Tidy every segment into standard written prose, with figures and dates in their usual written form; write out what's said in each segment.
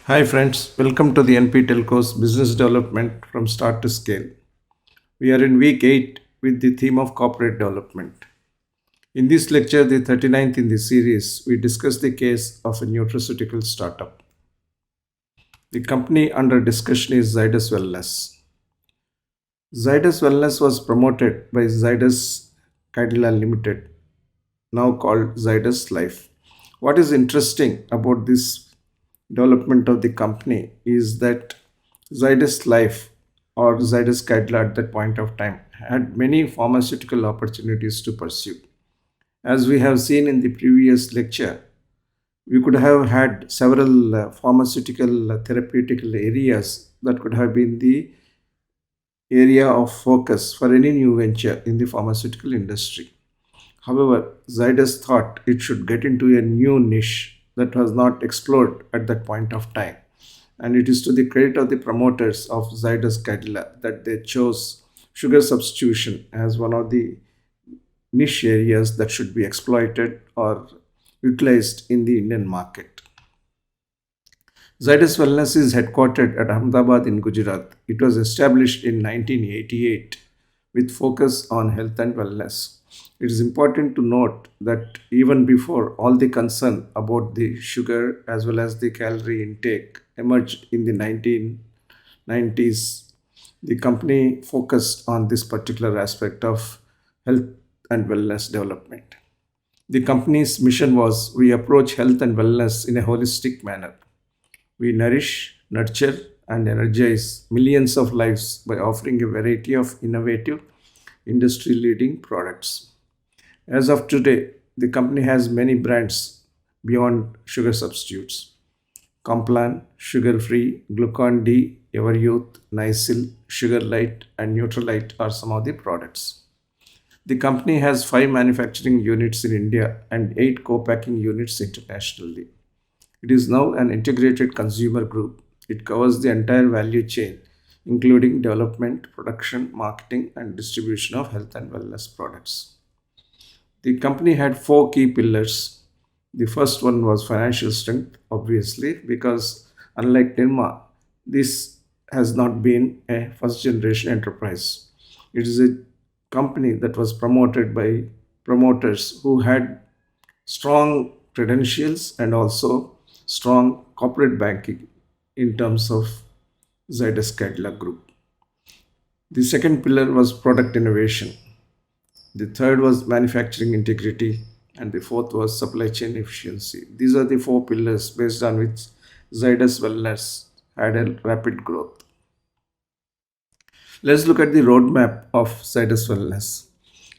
Hi friends, welcome to the NPTEL course Business Development from Start to Scale. We are in week 8 with the theme of corporate development. In this lecture, the 39th in the series, we discuss the case of a nutraceutical startup. The company under discussion is Zydus Wellness. Zydus Wellness was promoted by Zydus Cadila Limited, now called Zydus Life. What is interesting about this development of the company is that Zydus Life or Zydus Cadila at that point of time had many pharmaceutical opportunities to pursue. As we have seen in the previous lecture, we could have had several pharmaceutical therapeutical areas that could have been the area of focus for any new venture in the pharmaceutical industry. However, Zydus thought it should get into a new niche that was not explored at that point of time. And it is to the credit of the promoters of Zydus Cadila that they chose sugar substitution as one of the niche areas that should be exploited or utilized in the Indian market. Zydus Wellness is headquartered at Ahmedabad in Gujarat. It was established in 1988 with focus on health and wellness. It is important to note that even before all the concern about the sugar as well as the calorie intake emerged in the 1990s, the company focused on this particular aspect of health and wellness development. The company's mission was we approach health and wellness in a holistic manner. We nourish, nurture, and energize millions of lives by offering a variety of innovative, industry leading products. As of today, the company has many brands beyond sugar substitutes. Complan, Sugar Free, Glucon-D, Everyouth, Nycil, Sugar Light, and Nutralite are some of the products. The company has 5 manufacturing units in India and 8 co-packing units internationally. It is now an integrated consumer group. It covers the entire value chain, including development, production, marketing, and distribution of health and wellness products. The company had 4 key pillars. The first one was financial strength, obviously, because unlike Nirma, this has not been a first generation enterprise. It is a company that was promoted by promoters who had strong credentials and also strong corporate banking in terms of Zydus Cadila Group. The second pillar was product innovation. The third was manufacturing integrity, and the fourth was supply chain efficiency. These are the 4 pillars based on which Zydus Wellness had a rapid growth. Let's look at the roadmap of Zydus Wellness.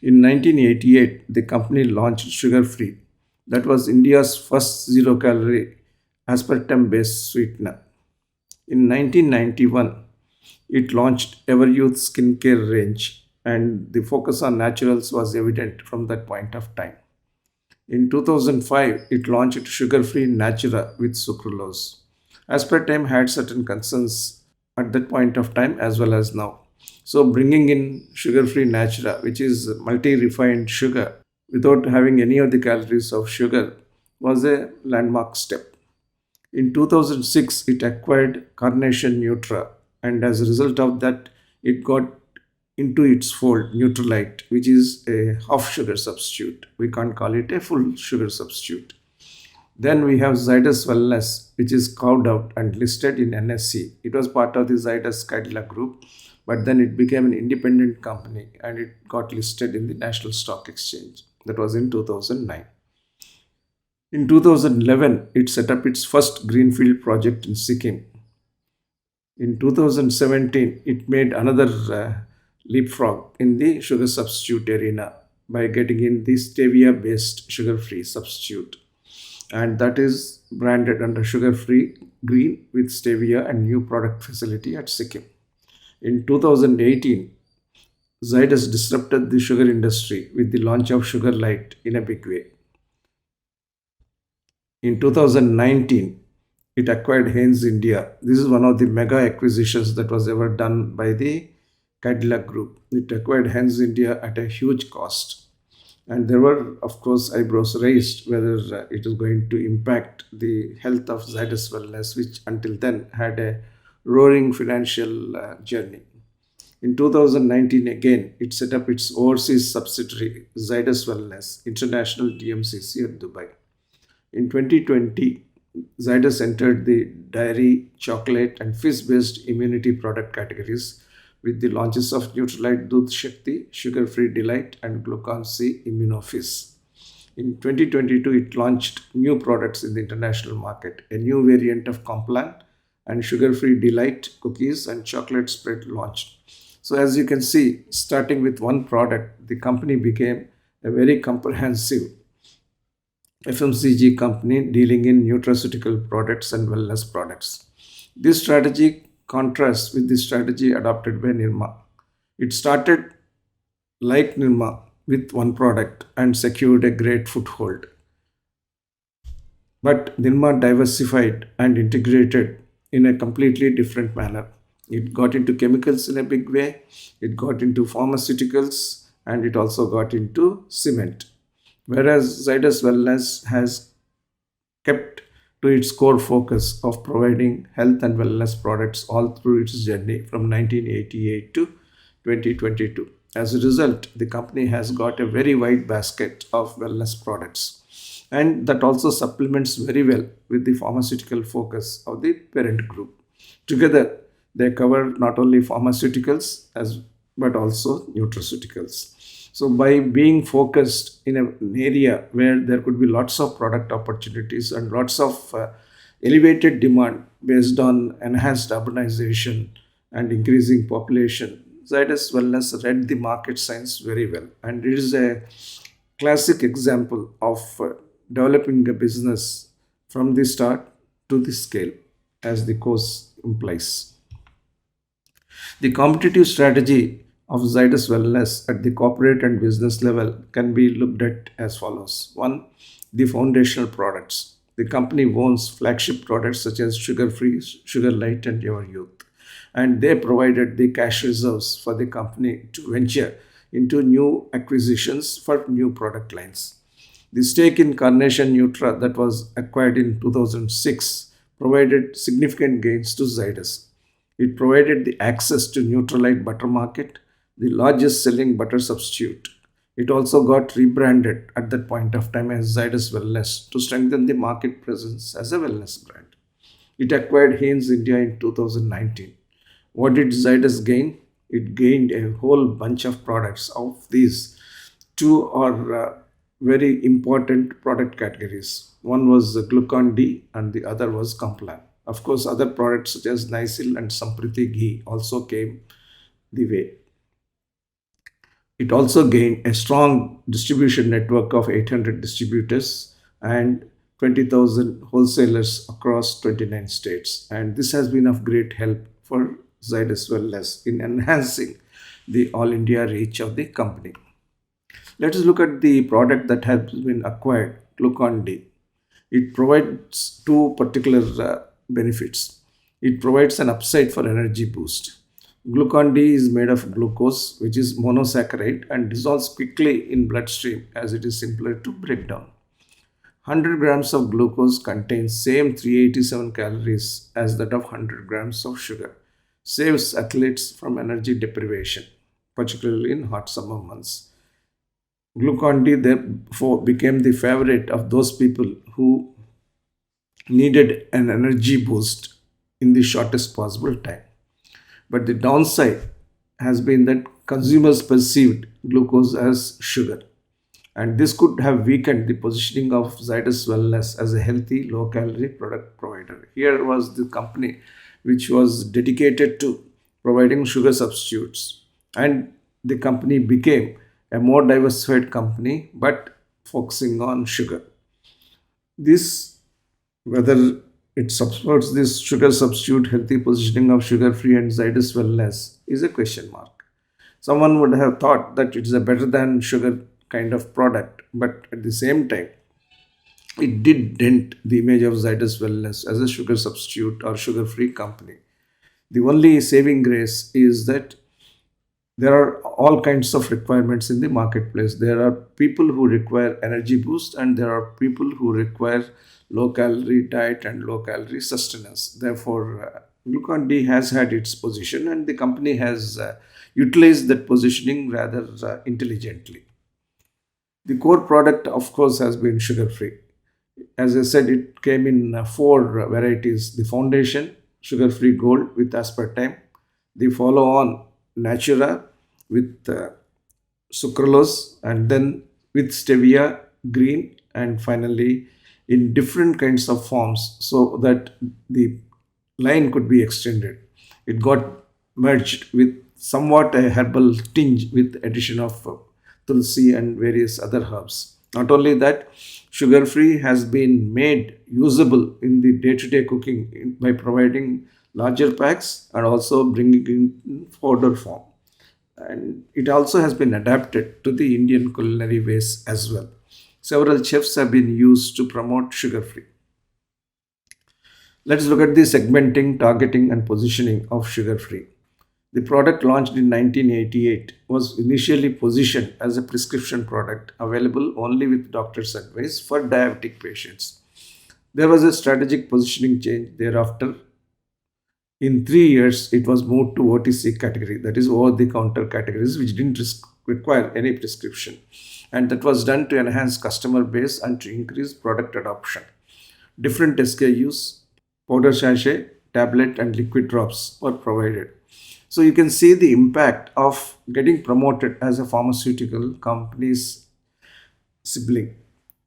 In 1988, the company launched Sugar Free. That was India's first zero calorie aspartame based sweetener. In 1991, it launched Everyouth skincare range, and the focus on naturals was evident from that point of time. In 2005, it launched Sugar Free Natura with sucralose. Aspartame had certain concerns at that point of time as well as now. So, bringing in Sugar Free Natura, which is multi refined sugar without having any of the calories of sugar, was a landmark step. In 2006, it acquired Carnation Nutra, and as a result of that, it got into its fold Nutralite, which is a half sugar substitute. We can't call it a full sugar substitute. Then we have Zydus Wellness, which is carved out and listed in NSE. It was part of the Zydus Cadila Group, but then it became an independent company and it got listed in the National Stock Exchange. That was in 2009. In 2011, it set up its first greenfield project in Sikkim. In 2017, it made another leapfrog in the sugar substitute arena by getting in the stevia based sugar free substitute. And that is branded under Sugar Free Green with stevia and new product facility at Sikkim. In 2018, Zydus disrupted the sugar industry with the launch of Sugar Light in a big way. In 2019, it acquired Heinz India. This is one of the mega acquisitions that was ever done by the Cadila Group. It acquired Heinz India at a huge cost. And there were, of course, eyebrows raised whether it is going to impact the health of Zydus Wellness, which until then had a roaring financial journey. In 2019, again, it set up its overseas subsidiary, Zydus Wellness International DMCC at Dubai. In 2020, Zydus entered the dairy, chocolate, and fish-based immunity product categories with the launches of Nutralite Doodh Shakti, Sugar Free Delight, and Glucon-C Immunofizz. In 2022, it launched new products in the international market, a new variant of Complan and sugar-free delight cookies and chocolate spread launched. So as you can see, starting with one product, the company became a very comprehensive FMCG company dealing in nutraceutical products and wellness products. This strategy contrasts with the strategy adopted by Nirma. It started like Nirma with one product and secured a great foothold. But Nirma diversified and integrated in a completely different manner. It got into chemicals in a big way, it got into pharmaceuticals, and it also got into cement. Whereas Zydus Wellness has kept to its core focus of providing health and wellness products all through its journey from 1988 to 2022. As a result, the company has got a very wide basket of wellness products, and that also supplements very well with the pharmaceutical focus of the parent group. Together, they cover not only pharmaceuticals as but also nutraceuticals. So, by being focused in an area where there could be lots of product opportunities and lots of elevated demand based on enhanced urbanization and increasing population, Zydus Wellness read the market signs very well, and it is a classic example of developing a business from the start to the scale, as the course implies. The competitive strategy of Zydus Wellness at the corporate and business level can be looked at as follows. One, the foundational products. The company owns flagship products such as Sugar Free, Sugar Light, and Your Youth. And they provided the cash reserves for the company to venture into new acquisitions for new product lines. The stake in Carnation Nutra that was acquired in 2006 provided significant gains to Zydus. It provided the access to Nutralite butter market, the largest selling butter substitute. It also got rebranded at that point of time as Zydus Wellness to strengthen the market presence as a wellness brand. It acquired Haynes India in 2019. What did Zydus gain? It gained a whole bunch of products. Of these, two are very important product categories. One was Glucon-D and the other was Complan. Of course, other products such as Nycil and Sampriti ghee also came the way. It also gained a strong distribution network of 800 distributors and 20,000 wholesalers across 29 states. And this has been of great help for Zydus Wellness in enhancing the all India reach of the company. Let us look at the product that has been acquired, Glucon-D. It provides two particular benefits. It provides an upside for energy boost. Glucon-D is made of glucose, which is monosaccharide and dissolves quickly in bloodstream as it is simpler to break down. 100 grams of glucose contains same 387 calories as that of 100 grams of sugar. Saves athletes from energy deprivation, particularly in hot summer months. Glucon-D therefore became the favorite of those people who needed an energy boost in the shortest possible time. But the downside has been that consumers perceived glucose as sugar, and this could have weakened the positioning of Zydus Wellness as a healthy, low calorie product provider. Here was the company which was dedicated to providing sugar substitutes, and the company became a more diversified company but focusing on sugar. This, whether it supports this sugar substitute healthy positioning of sugar free and Zydus Wellness, is a question mark. Someone would have thought that it's a better than sugar kind of product, but at the same time, it did dent the image of Zydus Wellness as a sugar substitute or sugar free company. The only saving grace is that There are all kinds of requirements in the marketplace. There are people who require energy boost, and there are people who require low calorie diet and low calorie sustenance. Therefore, Glucon-D has had its position, and the company has utilized that positioning rather intelligently. The core product, of course, has been sugar free. As I said, it came in four varieties: the foundation, sugar free gold with aspartame, the follow on, Natura with sucralose, and then with stevia, green, and finally in different kinds of forms so that the line could be extended. It got merged with somewhat a herbal tinge with addition of tulsi and various other herbs. Not only that, sugar free has been made usable in the day-to-day cooking by providing larger packs and also bringing in powder form. And it also has been adapted to the Indian culinary ways as well. Several chefs have been used to promote sugar free. Let's look at the segmenting, targeting, and positioning of sugar free. The product launched in 1988 was initially positioned as a prescription product available only with doctor's advice for diabetic patients. There was a strategic positioning change thereafter. In 3 years, it was moved to OTC category, that is over the counter categories, which didn't require any prescription. And that was done to enhance customer base and to increase product adoption. Different SKUs, powder sachet, tablet, and liquid drops were provided. So you can see the impact of getting promoted as a pharmaceutical company's sibling.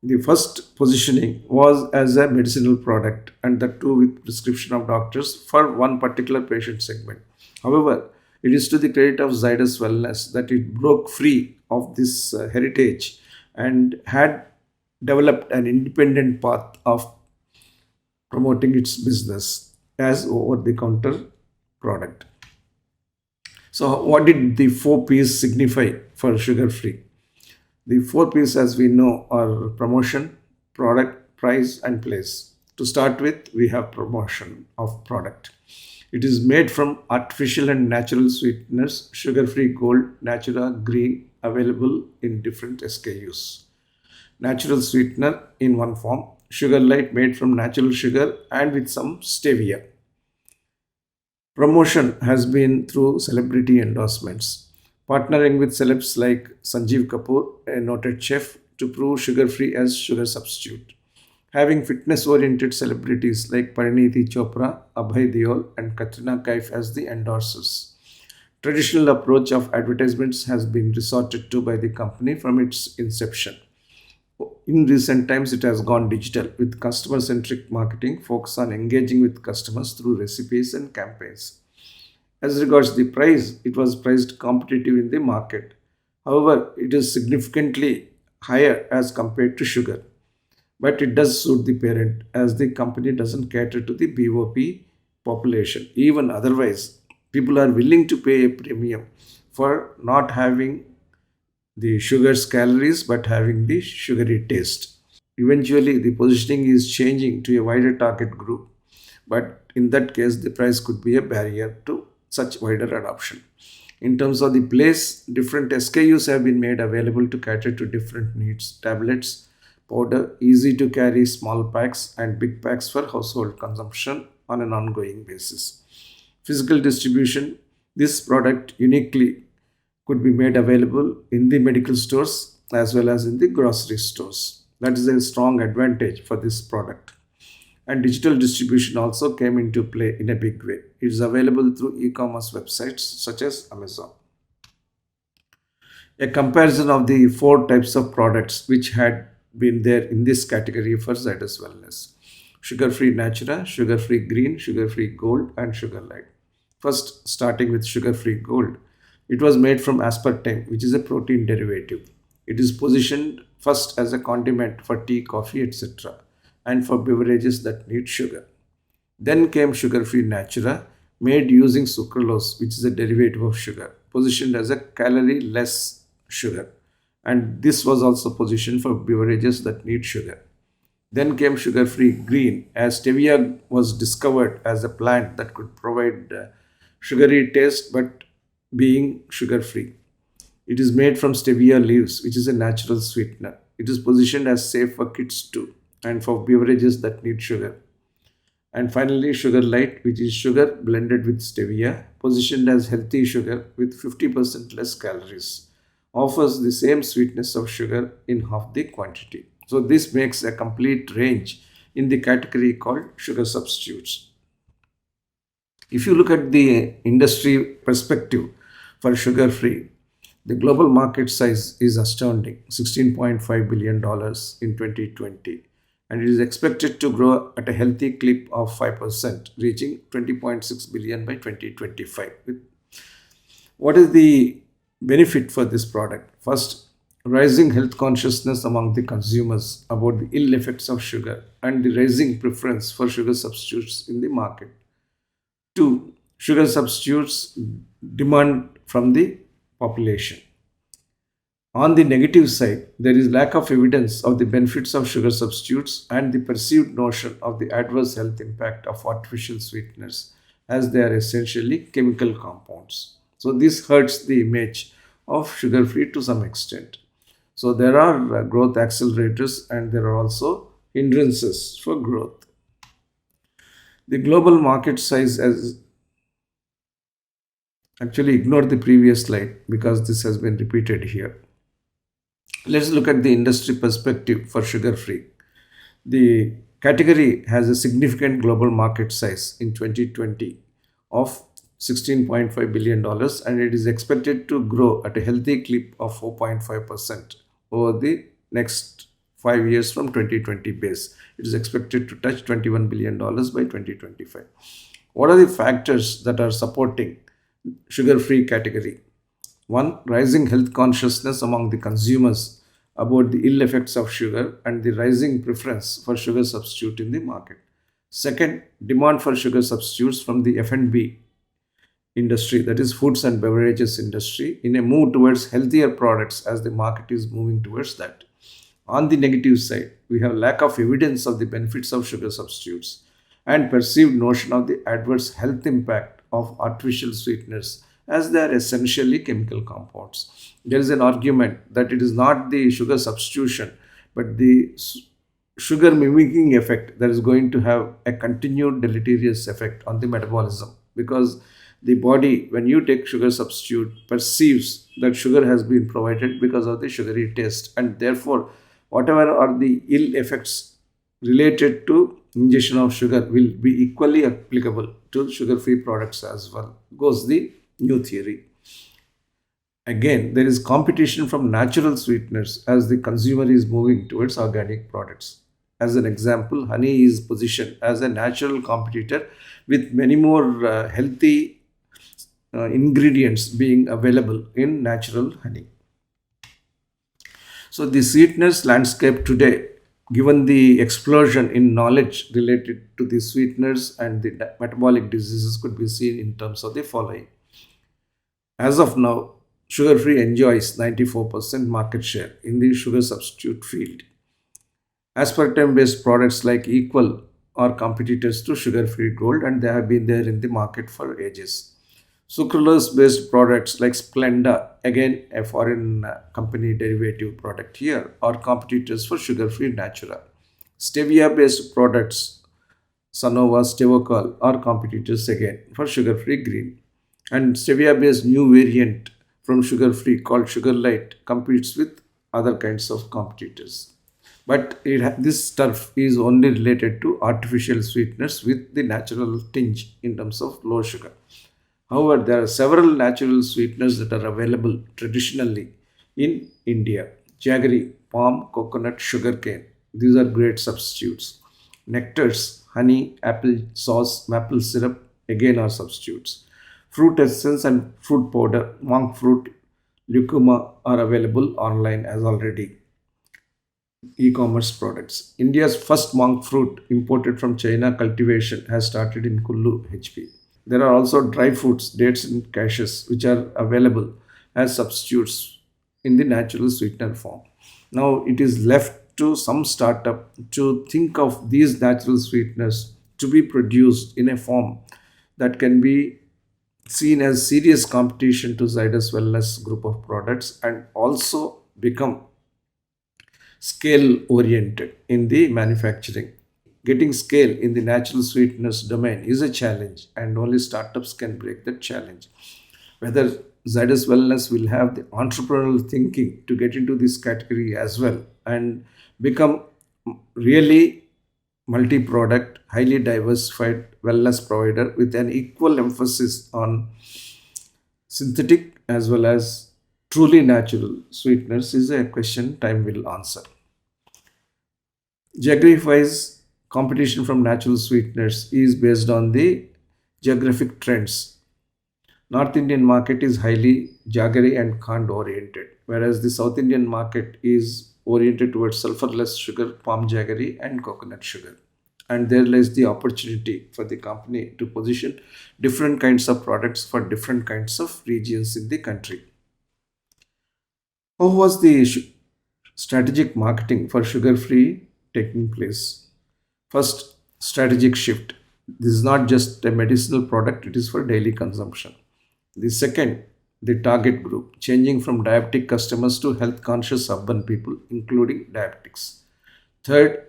The first positioning was as a medicinal product, and that too with prescription of doctors for one particular patient segment. However, it is to the credit of Zydus Wellness that it broke free of this heritage and had developed an independent path of promoting its business as over the counter product. So, what did the four P's signify for sugar free? The four P's, as we know, are promotion, product, price, and place. To start with, we have promotion of product. It is made from artificial and natural sweeteners, sugar free gold, natura, green, available in different SKUs. Natural sweetener in one form, sugar light made from natural sugar and with some stevia. Promotion has been through celebrity endorsements, partnering with celebs like Sanjeev Kapoor, a noted chef, to prove sugar free as sugar substitute. Having fitness oriented celebrities like Parineeti Chopra, Abhay Deol, and Katrina Kaif as the endorsers. Traditional approach of advertisements has been resorted to by the company from its inception. In recent times, it has gone digital with customer centric marketing, focus on engaging with customers through recipes and campaigns. As regards the price, it was priced competitive in the market. However, it is significantly higher as compared to sugar. But it does suit the parent as the company doesn't cater to the BOP population. Even otherwise, people are willing to pay a premium for not having the sugar's calories but having the sugary taste. Eventually, the positioning is changing to a wider target group, but in that case, the price could be a barrier to such wider adoption. In terms of the place, different SKUs have been made available to cater to different needs: tablets, powder, easy to carry small packs, and big packs for household consumption on an ongoing basis. Physical distribution: this product uniquely could be made available in the medical stores as well as in the grocery stores. That is a strong advantage for this product. And digital distribution also came into play in a big way. It is available through e-commerce websites such as Amazon. A comparison of the four types of products which had been there in this category for Zydus Wellness: sugar free Natura, sugar free green, sugar free gold, and sugar light. First, starting with sugar free gold, it was made from aspartame, which is a protein derivative. It is positioned first as a condiment for tea, coffee, etc., and for beverages that need sugar. Then came sugar free Natura, made using sucralose, which is a derivative of sugar, positioned as a calorie less sugar. And this was also positioned for beverages that need sugar. Then came sugar free green, as stevia was discovered as a plant that could provide sugary taste but being sugar free. It is made from stevia leaves, which is a natural sweetener. It is positioned as safe for kids too and for beverages that need sugar. And finally, sugar light, which is sugar blended with stevia, positioned as healthy sugar with 50% less calories, offers the same sweetness of sugar in half the quantity. So, this makes a complete range in the category called sugar substitutes. If you look at the industry perspective for sugar free, the global market size is astounding, $16.5 billion in 2020, and it is expected to grow at a healthy clip of 5%, reaching 20.6 billion by 2025. What is the benefit for this product? First, rising health consciousness among the consumers about the ill effects of sugar and the rising preference for sugar substitutes in the market. Two, sugar substitutes demand from the population. On the negative side, there is lack of evidence of the benefits of sugar substitutes and the perceived notion of the adverse health impact of artificial sweeteners as they are essentially chemical compounds. So this hurts the image of sugar free to some extent. So there are growth accelerators and there are also hindrances for growth. The global market size as actually ignore the previous slide because this has been repeated here. Let's look at the industry perspective for sugar free. The category has a significant global market size in 2020 of $16.5 billion and it is expected to grow at a healthy clip of 4.5% over the next 5 years from 2020 base. It is expected to touch $21 billion by 2025. What are the factors that are supporting sugar-free category? One, rising health consciousness among the consumers about the ill effects of sugar and the rising preference for sugar substitute in the market. Second, demand for sugar substitutes from the F&B industry, that is foods and beverages industry, in a move towards healthier products as the market is moving towards that. On the negative side, we have lack of evidence of the benefits of sugar substitutes and perceived notion of the adverse health impact of artificial sweeteners as they are essentially chemical compounds. There is an argument that it is not the sugar substitution but the sugar mimicking effect that is going to have a continued deleterious effect on the metabolism, because the body, when you take sugar substitute, perceives that sugar has been provided because of the sugary taste, and therefore whatever are the ill effects related to ingestion of sugar will be equally applicable to sugar free products as well, goes the new theory. Again, there is competition from natural sweeteners as the consumer is moving towards organic products. As an example, honey is positioned as a natural competitor with many more healthy ingredients being available in natural honey. So, the sweetness landscape today, given the explosion in knowledge related to the sweeteners and the metabolic diseases, could be seen in terms of the following. As of now, sugar free enjoys 94% market share in the sugar substitute field. Aspartame based products like Equal are competitors to sugar free gold and they have been there in the market for ages. Sucralose based products like Splenda, again a foreign company derivative product here, are competitors for sugar free Natura. Stevia based products, Sanova, Stevocol, are competitors again for sugar free green. And stevia based new variant from sugar free called Sugar Light competes with other kinds of competitors. But this stuff is only related to artificial sweeteners with the natural tinge in terms of low sugar. However, there are several natural sweeteners that are available traditionally in India. Jaggery, palm, coconut, sugarcane. These are great substitutes. Nectars, honey, apple sauce, maple syrup, again are substitutes. Fruit essence and fruit powder, monk fruit, lucuma are available online as already e-commerce products. India's first monk fruit imported from China cultivation has started in Kullu, HP. There are also dry fruits, dates and cashews, which are available as substitutes in the natural sweetener form. Now it is left to some startup to think of these natural sweeteners to be produced in a form that can be seen as serious competition to Zydus Wellness group of products and also become scale oriented in the manufacturing. Getting scale in the natural sweetness domain is a challenge, and only startups can break that challenge. Whether Zydus Wellness will have the entrepreneurial thinking to get into this category as well and become really multi product, highly diversified wellness provider with an equal emphasis on synthetic as well as truly natural sweeteners is a question time will answer. Geography-wise, competition from natural sweeteners is based on the geographic trends. North Indian market is highly jaggery and khand oriented, whereas the South Indian market is oriented towards sulfurless sugar, palm jaggery, and coconut sugar. And there lies the opportunity for the company to position different kinds of products for different kinds of regions in the country. How was the strategic marketing for sugar free taking place? First, strategic shift. This is not just a medicinal product, it is for daily consumption. The second, the target group, changing from diabetic customers to health conscious urban people, including diabetics. Third,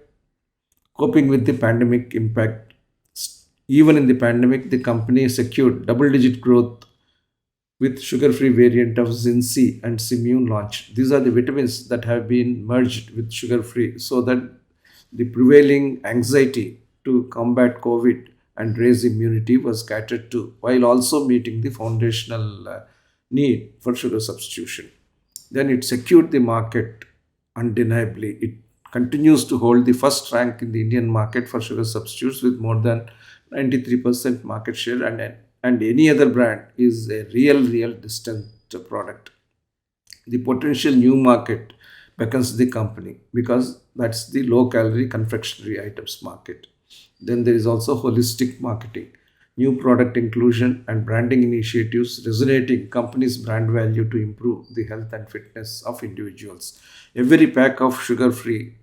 coping with the pandemic impact. Even in the pandemic, the company secured double digit growth with sugar-free variant of Zinc and Simmune launch. These are the vitamins that have been merged with sugar-free so that the prevailing anxiety to combat COVID and raise immunity was catered to while also meeting the foundational need for sugar substitution. Then it secured the market undeniably. It continues to hold the first rank in the Indian market for sugar substitutes with more than 93% market share, and any other brand is a real distant product. The potential new market beckons the company because that's the low calorie confectionery items market. Then there is also holistic marketing, new product inclusion and branding initiatives resonating company's brand value to improve the health and fitness of individuals. Every pack of sugar free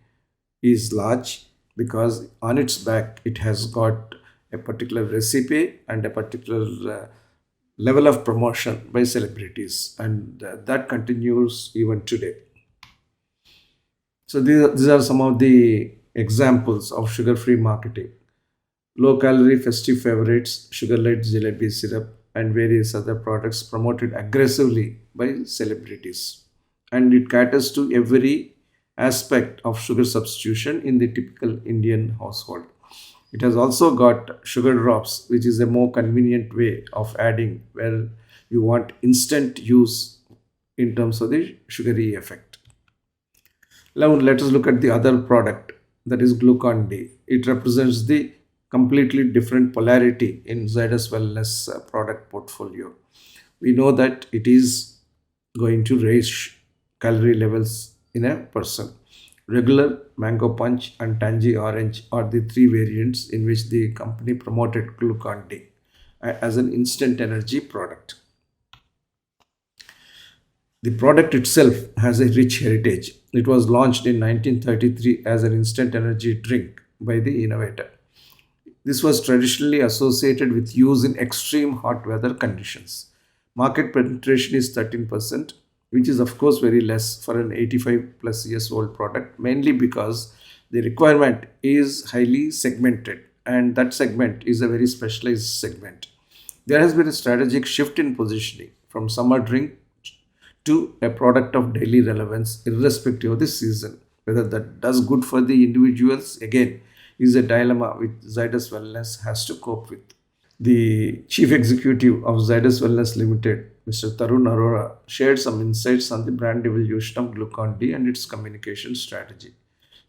is large because on its back it has got a particular recipe and a particular level of promotion by celebrities, and that continues even today. So these are some of the examples of sugar-free marketing. Low-calorie festive favorites, sugar-light jalebi syrup, and various other products promoted aggressively by celebrities. And it caters to every aspect of sugar substitution in the typical Indian household. It has also got sugar drops, which is a more convenient way of adding where you want instant use in terms of the sugary effect. Now let us look at the other product, that is Glucon-D. It represents the completely different polarity in Zydus Wellness product portfolio. We know that it is going to raise calorie levels in a person. Regular, mango punch, and tangy orange are the three variants in which the company promoted Glucon-D as an instant energy product. The product itself has a rich heritage. It was launched in 1933 as an instant energy drink by the innovator. This was traditionally associated with use in extreme hot weather conditions. Market penetration is 13%, which is of course very less for an 85 plus years old product, mainly because the requirement is highly segmented and that segment is a very specialized segment. There has been a strategic shift in positioning from summer drink to a product of daily relevance irrespective of the season. Whether that does good for the individuals again is a dilemma which Zydus Wellness has to cope with. The chief executive of Zydus Wellness Limited, Mr. Tarun Arora, shared some insights on the brand evolution of Glucon-D and its communication strategy.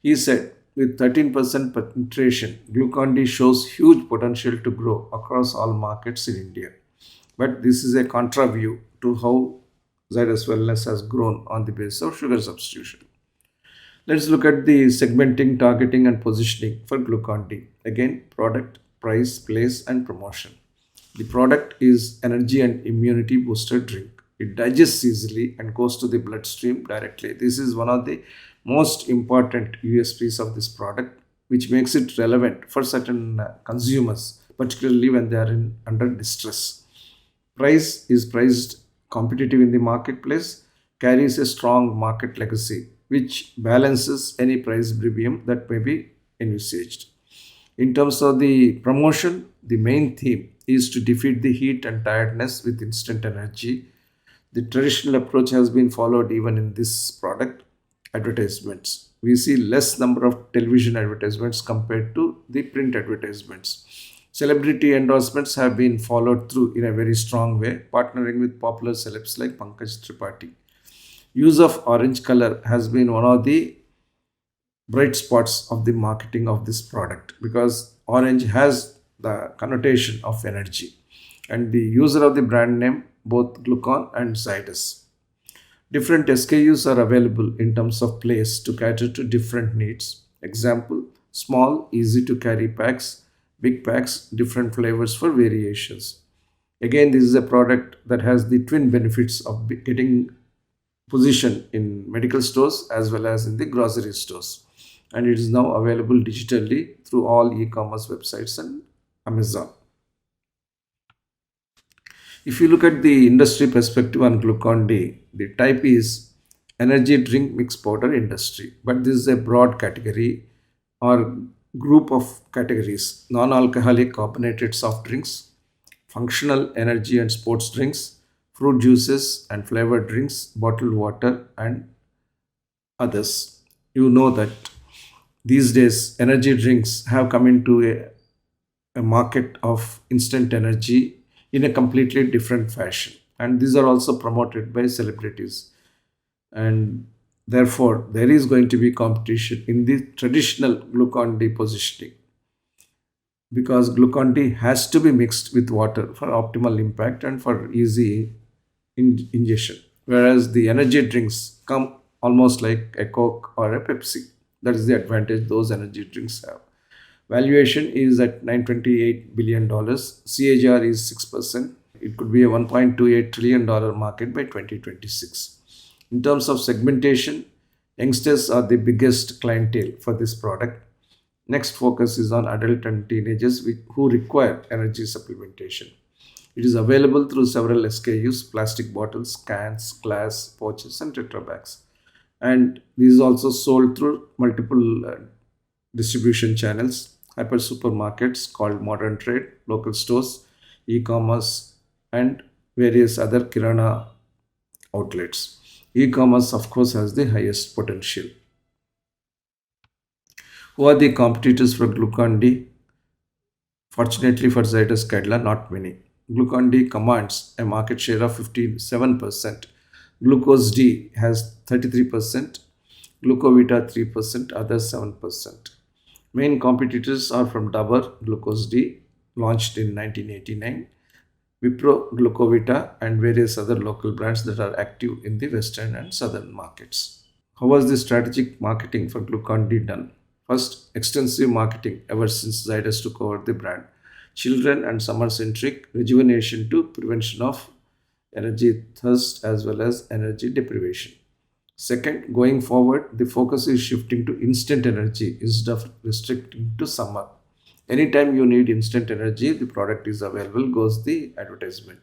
He said, with 13% penetration, Glucon-D shows huge potential to grow across all markets in India. But this is a contra view to how Zydus Wellness has grown on the basis of sugar substitution. Let's look at the segmenting, targeting, and positioning for Glucon-D. Again, product, price, place, and promotion. The product is energy and immunity booster drink. It digests easily and goes to the bloodstream directly. This is one of the most important USPs of this product, which makes it relevant for certain consumers, particularly when they are under distress. Price is priced competitive in the marketplace, carries a strong market legacy, which balances any price premium that may be envisaged. In terms of the promotion, the main theme is to defeat the heat and tiredness with instant energy. The traditional approach has been followed even in this product advertisements. We see less number of television advertisements compared to the print advertisements. Celebrity endorsements have been followed through in a very strong way, partnering with popular celebs like Pankaj Tripathi. Use of orange color has been one of the bright spots of the marketing of this product because orange has the connotation of energy, and the user of the brand name both Glucon and Zydus. Different SKUs are available in terms of place to cater to different needs. Example, small, easy to carry packs, big packs, different flavors for variations. Again, this is a product that has the twin benefits of getting position in medical stores as well as in the grocery stores. And it is now available digitally through all e-commerce websites and Amazon. If you look at the industry perspective on Glucon-D, the type is energy drink mix powder industry. But this is a broad category or group of categories: non-alcoholic carbonated soft drinks, functional energy and sports drinks, fruit juices and flavored drinks, bottled water, and others. You know that these days energy drinks have come into a market of instant energy in a completely different fashion, and these are also promoted by celebrities, and therefore there is going to be competition in the traditional Glucon-D positioning because Glucon-D has to be mixed with water for optimal impact and for easy ingestion, whereas the energy drinks come almost like a Coke or a Pepsi. That is the advantage those energy drinks have. Valuation is at $928 billion. CAGR is 6%. It could be a $1.28 trillion market by 2026. In terms of segmentation, youngsters are the biggest clientele for this product. Next focus is on adult and teenagers who require energy supplementation. It is available through several SKUs: plastic bottles, cans, glass, pouches, and tetra bags. And this is also sold through multiple distribution channels: hyper supermarkets called modern trade, local stores, e-commerce, and various other kirana outlets. E-commerce, of course, has the highest potential. Who are the competitors for Glucon-D? Fortunately for Zydus Cadila, not many. Glucon-D commands a market share of 57%. Glucose-D has 33%. Glucovita 3%, others 7%. Main competitors are from Dabur Glucose-D, launched in 1989, Wipro Glucovita, and various other local brands that are active in the western and southern markets. How was the strategic marketing for Glucon-D done? First, extensive marketing ever since Zydus took over the brand. Children and summer-centric, rejuvenation to prevention of energy thirst as well as energy deprivation. Second, going forward, the focus is shifting to instant energy instead of restricting to summer. Anytime you need instant energy, the product is available, goes the advertisement.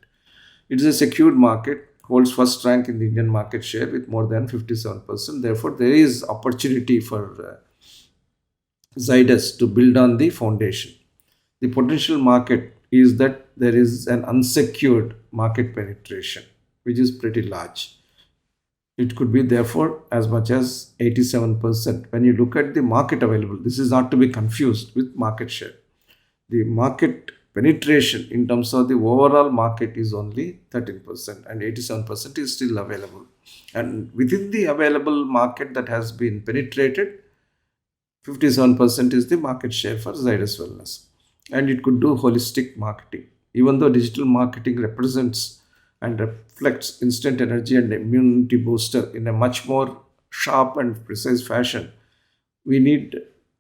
It is a secured market, holds first rank in the Indian market share with more than 57%. Therefore, there is opportunity for Zydus to build on the foundation. The potential market is that there is an unsecured market penetration, which is pretty large. It could be therefore as much as 87%. When you look at the market available, this is not to be confused with market share. The market penetration in terms of the overall market is only 13%, and 87% is still available. And within the available market that has been penetrated, 57% is the market share for Zydus Wellness. And it could do holistic marketing. Even though digital marketing represents and reflects instant energy and immunity booster in a much more sharp and precise fashion, we need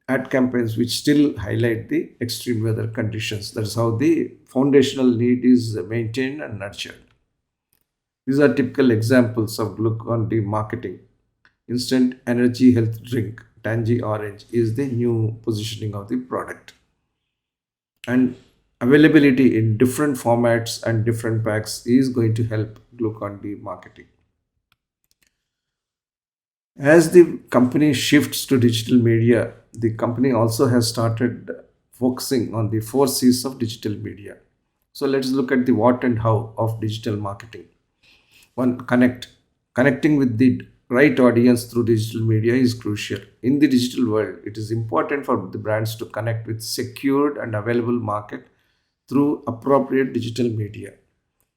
ad campaigns which still highlight the extreme weather conditions. That's how the foundational need is maintained and nurtured. These are typical examples of Glucon-D marketing. Instant energy health drink, Tangy Orange, is the new positioning of the product. And availability in different formats and different packs is going to help Glucon-D marketing. As the company shifts to digital media, the company also has started focusing on the four C's of digital media. So let's look at the what and how of digital marketing. One, connect. Connecting with the right audience through digital media is crucial. In the digital world, it is important for the brands to connect with secured and available market through appropriate digital media.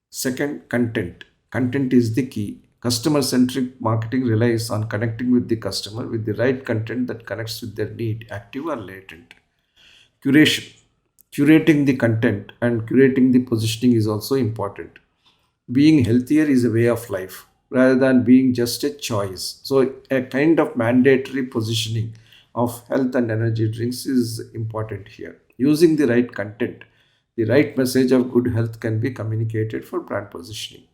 Second, content. Content is the key. Customer centric marketing relies on connecting with the customer with the right content that connects with their need, active or latent. Curation. Curating the content and curating the positioning is also important. Being healthier is a way of life rather than being just a choice. So, a kind of mandatory positioning of health and energy drinks is important here. Using the right content, the right message of good health can be communicated for brand positioning.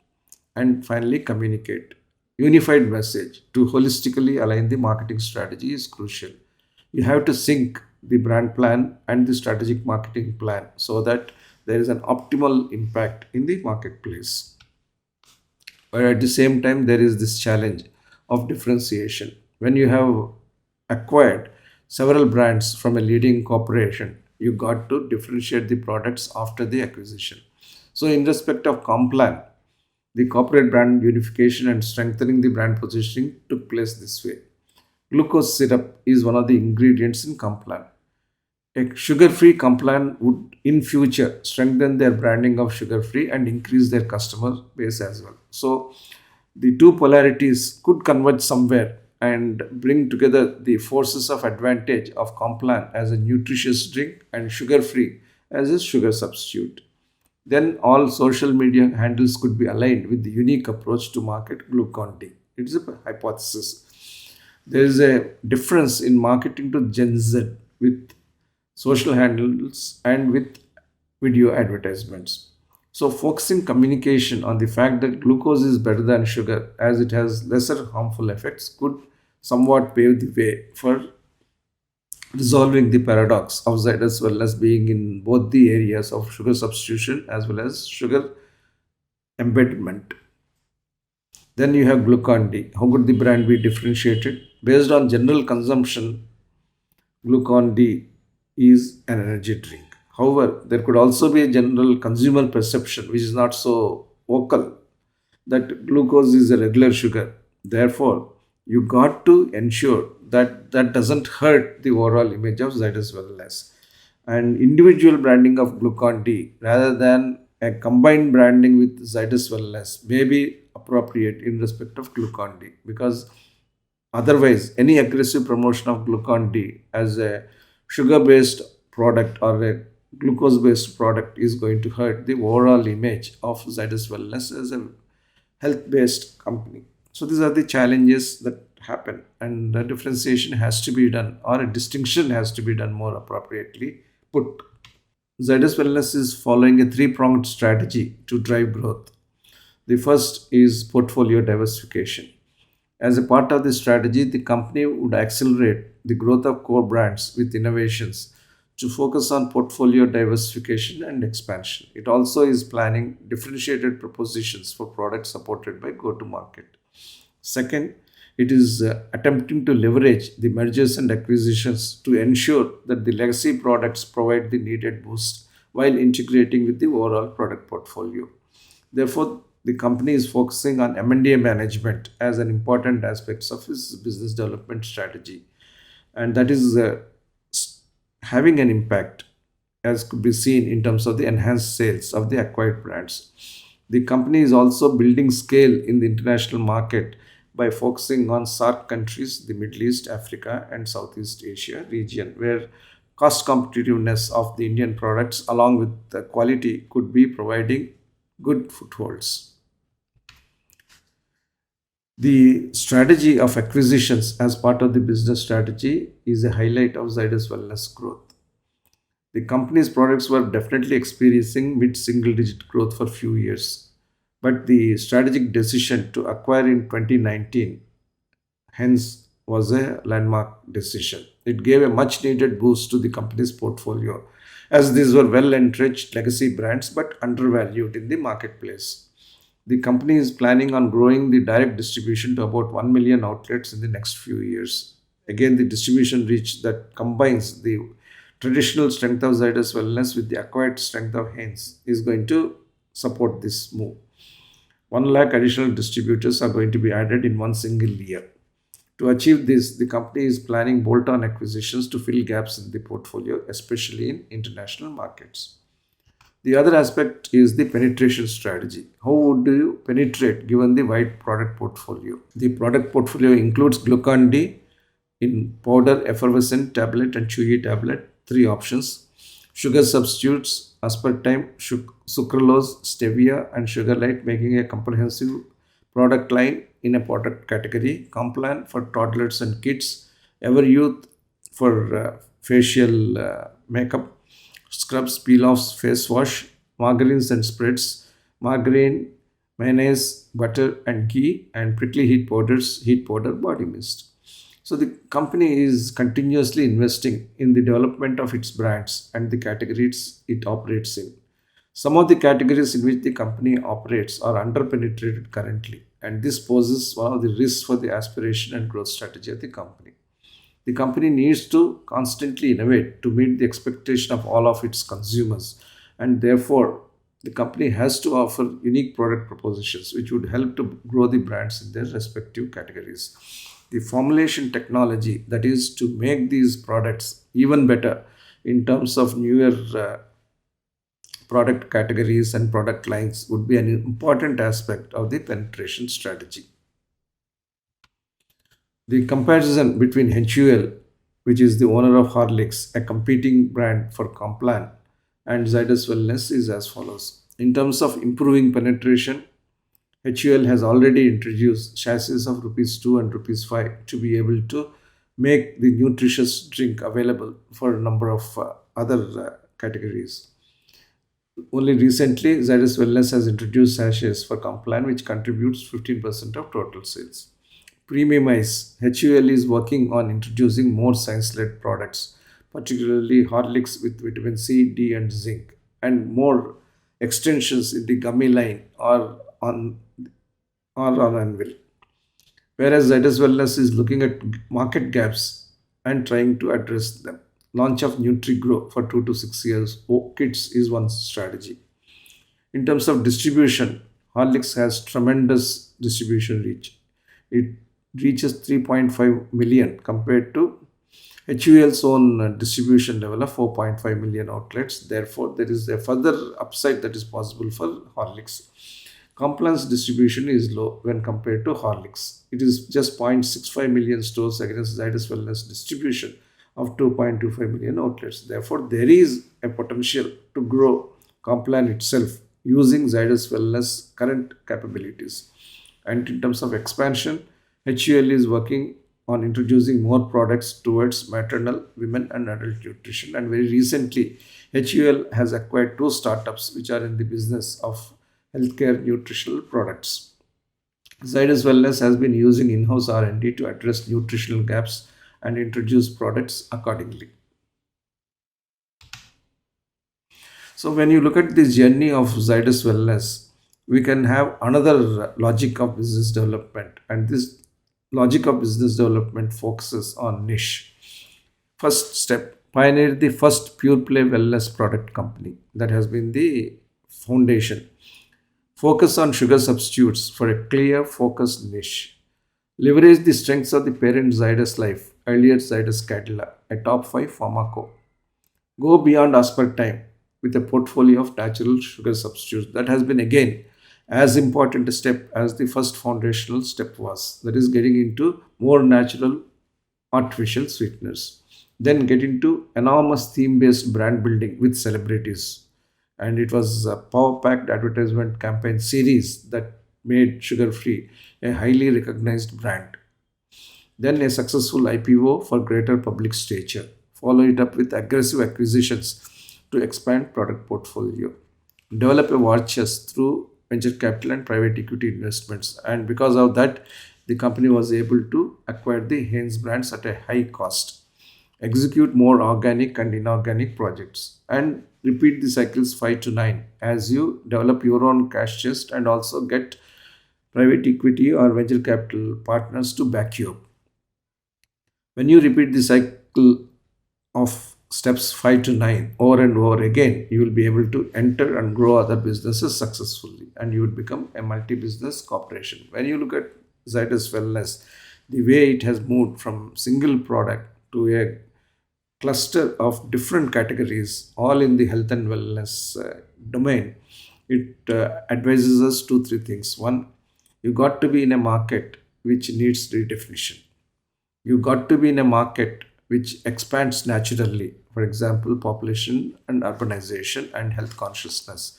And finally, communicate. Unified message to holistically align the marketing strategy is crucial. You have to sync the brand plan and the strategic marketing plan so that there is an optimal impact in the marketplace. But at the same time, there is this challenge of differentiation. When you have acquired several brands from a leading corporation, you got to differentiate the products after the acquisition. So, in respect of Complan, the corporate brand unification and strengthening the brand positioning took place this way. Glucose syrup is one of the ingredients in Complan. A sugar-free Complan would in future strengthen their branding of sugar-free and increase their customer base as well. So the two polarities could converge somewhere and bring together the forces of advantage of Complan as a nutritious drink and sugar-free as a sugar substitute. Then all social media handles could be aligned with the unique approach to market Glucon-D. It is a hypothesis. There is a difference in marketing to Gen Z with social handles and with video advertisements. So, focusing communication on the fact that glucose is better than sugar as it has lesser harmful effects could somewhat pave the way for resolving the paradox of Zydus Wellness being in both the areas of sugar substitution as well as sugar embedment. Then you have Glucon-D. How could the brand be differentiated? Based on general consumption, Glucon-D is an energy drink. However, there could also be a general consumer perception which is not so vocal that glucose is a regular sugar. Therefore, you got to ensure that that doesn't hurt the overall image of Zydus Wellness. And individual branding of Glucon-D rather than a combined branding with Zydus Wellness may be appropriate in respect of Glucon-D because otherwise, any aggressive promotion of Glucon-D as a sugar-based product or a glucose-based product is going to hurt the overall image of Zydus Wellness as a health-based company. So these are the challenges that happen, and the differentiation has to be done, or a distinction has to be done more appropriately put. Zydus Wellness is following a three-pronged strategy to drive growth. The first is portfolio diversification. As a part of this strategy, the company would accelerate the growth of core brands with innovations to focus on portfolio diversification and expansion. It also is planning differentiated propositions for products supported by go to market. Second, it is attempting to leverage the mergers and acquisitions to ensure that the legacy products provide the needed boost while integrating with the overall product portfolio. Therefore, the company is focusing on M&A management as an important aspect of its business development strategy, and that is having an impact as could be seen in terms of the enhanced sales of the acquired brands. The company is also building scale in the international market by focusing on SAARC countries, the Middle East, Africa, and Southeast Asia region, where cost competitiveness of the Indian products along with the quality could be providing good footholds. The strategy of acquisitions as part of the business strategy is a highlight of Zydus Wellness growth. The company's products were definitely experiencing mid single digit growth for few years, but the strategic decision to acquire in 2019 hence was a landmark decision. It gave a much needed boost to the company's portfolio as these were well entrenched legacy brands but undervalued in the marketplace. The company is planning on growing the direct distribution to about 1 million outlets in the next few years. Again, the distribution reach that combines the traditional strength of Zydus Wellness with the acquired strength of Heinz is going to support this move. 1 lakh additional distributors are going to be added in one single year. To achieve this, the company is planning bolt on acquisitions to fill gaps in the portfolio, especially in international markets. The other aspect is the penetration strategy. How would you penetrate given the wide product portfolio? The product portfolio includes Glucon-D in powder, effervescent tablet, and chewy tablet, three options. Sugar substitutes, aspartame, sucralose, stevia, and sugar light, making a comprehensive product line in a product category. Complan for toddlers and kids, Ever Youth for facial makeup, scrubs, peel offs, face wash, margarines and spreads, margarine, mayonnaise, butter, and ghee, and prickly heat powders, heat powder, body mist. So the company is continuously investing in the development of its brands and the categories it operates in. Some of the categories in which the company operates are underpenetrated currently, and this poses one of the risks for the aspiration and growth strategy of the company. The company needs to constantly innovate to meet the expectation of all of its consumers, and therefore the company has to offer unique product propositions which would help to grow the brands in their respective categories. The formulation technology, that is to make these products even better in terms of newer product categories and product lines, would be an important aspect of the penetration strategy. The comparison between HUL, which is the owner of Horlicks, a competing brand for Complan, and Zydus Wellness is as follows. In terms of improving penetration, HUL has already introduced chassis of rupees 2 and rupees 5 to be able to make the nutritious drink available for a number of other categories. Only recently, Zydus Wellness has introduced sachets for Complan, which contributes 15% of total sales. Premiumize. HUL is working on introducing more science-led products, particularly Horlicks with vitamin C, D, and zinc, and more extensions in the gummy line or on anvil. Whereas Zydus Wellness is looking at market gaps and trying to address them. Launch of NutriGrow for 2 to 6 years kids is one strategy. In terms of distribution, Horlicks has tremendous distribution reach. It reaches 3.5 million compared to HUL's own distribution level of 4.5 million outlets. Therefore, there is a further upside that is possible for Horlicks. Complan's distribution is low when compared to Horlicks. It is just 0.65 million stores against Zydus Wellness distribution of 2.25 million outlets. Therefore, there is a potential to grow Complan itself using Zydus Wellness current capabilities. And in terms of expansion, HUL is working on introducing more products towards maternal, women, and adult nutrition. And very recently, HUL has acquired two startups which are in the business of healthcare nutritional products. Zydus Wellness has been using in-house R&D to address nutritional gaps and introduce products accordingly. So when you look at the journey of Zydus Wellness, we can have another logic of business development, and this logic of business development focuses on niche. First step, pioneer the first pure play wellness product company. That has been the foundation. Focus on sugar substitutes for a clear focused niche. Leverage the strengths of the parent Zydus Life, earlier Zydus Cadila, a top 5 pharmaco. Go beyond aspartame with a portfolio of natural sugar substitutes. That has been again as important a step as the first foundational step was. That is getting into more natural artificial sweeteners. Then get into enormous theme-based brand building with celebrities. And it was a power-packed advertisement campaign series that made Sugar Free a highly recognized brand. Then a successful IPO for greater public stature. Follow it up with aggressive acquisitions to expand product portfolio. Develop a war chest through venture capital and private equity investments. And because of that, the company was able to acquire the Heinz brands at a high cost. execute more organic and inorganic projects, and repeat the cycles 5 to 9 as you develop your own cash chest and also get private equity or venture capital partners to back you up. When you repeat the cycle of steps 5 to 9 over and over again, you will be able to enter and grow other businesses successfully, and you would become a multi-business corporation. When you look at Zydus Wellness, the way it has moved from single product to a cluster of different categories, all in the health and wellness domain, it advises us two, three things. One, you got to be in a market which needs redefinition. You got to be in a market which expands naturally, for example, population and urbanization and health consciousness.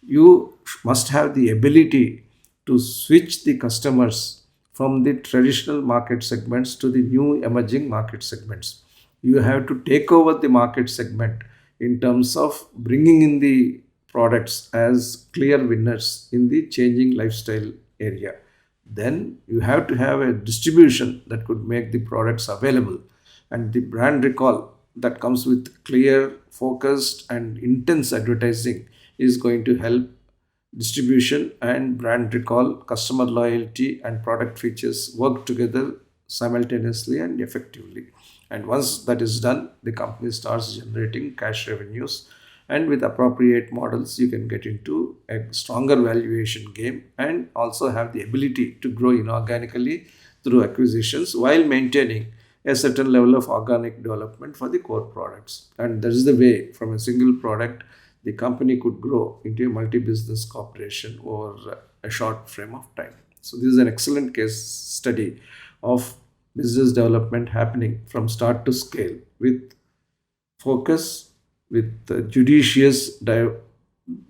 You must have the ability to switch the customers from the traditional market segments to the new emerging market segments. You have to take over the market segment in terms of bringing in the products as clear winners in the changing lifestyle area. Then you have to have a distribution that could make the products available, and the brand recall that comes with clear, focused, and intense advertising is going to help distribution and brand recall, customer loyalty, and product features work together simultaneously and effectively. And once that is done, the company starts generating cash revenues. And with appropriate models, you can get into a stronger valuation game and also have the ability to grow inorganically through acquisitions while maintaining a certain level of organic development for the core products. And that is the way from a single product the company could grow into a multi-business corporation over a short frame of time. So this is an excellent case study of business development happening from start to scale with focus, with judicious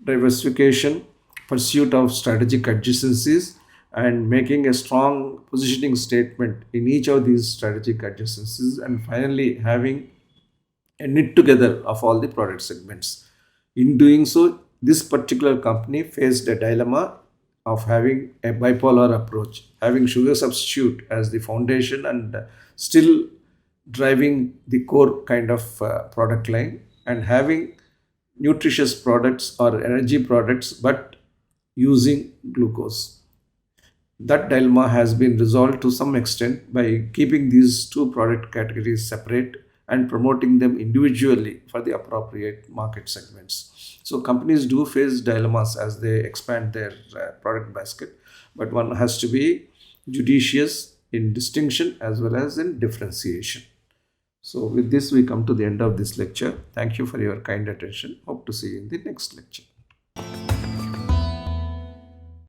diversification, pursuit of strategic adjacencies, and making a strong positioning statement in each of these strategic adjacencies, and finally having a knit together of all the product segments. In doing so, this particular company faced a dilemma of having a bipolar approach, having sugar substitute as the foundation and still driving the core kind of product line, and having nutritious products or energy products but using glucose. That dilemma has been resolved to some extent by keeping these two product categories separate and promoting them individually for the appropriate market segments. So companies do face dilemmas as they expand their product basket, but one has to be judicious in distinction as well as in differentiation. So with this, we come to the end of this lecture. Thank you for your kind attention. Hope to see you in the next lecture.